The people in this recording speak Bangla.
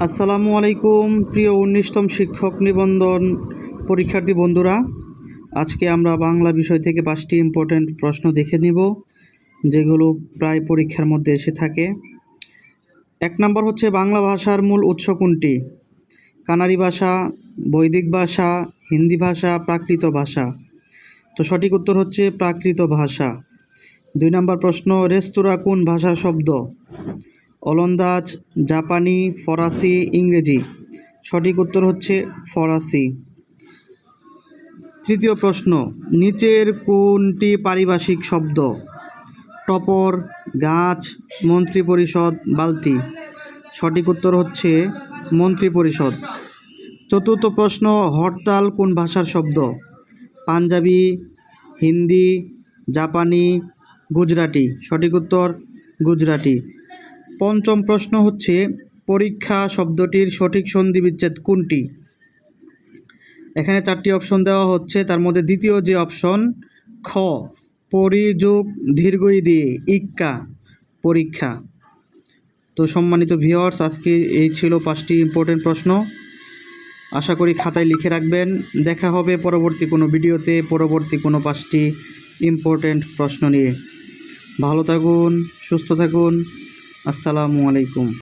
আসসালামু আলাইকুম প্রিয় 19তম শিক্ষক নিবন্ধন পরীক্ষার্থী বন্ধুরা, আজকে আমরা বাংলা বিষয় থেকে 5টি ইম্পর্ট্যান্ট প্রশ্ন দেখে নিব যেগুলো প্রায় পরীক্ষার মধ্যে এসে থাকে। 1 নম্বর হচ্ছে, বাংলা ভাষার মূল উৎস কোনটি? কানাড়ি ভাষা, বৈদিক ভাষা, হিন্দি ভাষা, প্রাকৃত ভাষা। তো সঠিক উত্তর হচ্ছে প্রাকৃত ভাষা। 2 নম্বর প্রশ্ন, রেস্তোরাঁ কোন ভাষার শব্দ? ওলন্দাজ, জাপানি, ফরাসি, ইংরেজি। সঠিক উত্তর হচ্ছে ফরাসি। 3য় প্রশ্ন, নিচের কোনটি পারিভাষিক শব্দ? টপর, গাছ, মন্ত্রিপরিষদ, বালতি। সঠিক উত্তর হচ্ছে মন্ত্রিপরিষদ। 4র্থ প্রশ্ন, হরতাল কোন ভাষার শব্দ? পাঞ্জাবি, হিন্দি, জাপানি, গুজরাটি। সঠিক উত্তর গুজরাটি। 5ম প্রশ্ন হচ্ছে, পরীক্ষা শব্দটির সঠিক সন্ধি বিচ্ছেদ কোনটি? এখানে 4টি অপশন দেওয়া হচ্ছে, তার মধ্যে দ্বিতীয় যে অপশন খ, পরিযোগ দীর্ঘই দিয়ে ইক্কা, পরীক্ষা। তো সম্মানিত ভিউয়ার্স, আজকে এই ছিল 5টি ইম্পর্টেন্ট প্রশ্ন। আশা করি খাতায় লিখে রাখবেন। দেখা হবে পরবর্তী কোনো ভিডিওতে পরবর্তী কোনো 5টি ইম্পর্টেন্ট প্রশ্ন নিয়ে। ভালো থাকুন, সুস্থ থাকুন। আসসালামু আলাইকুম।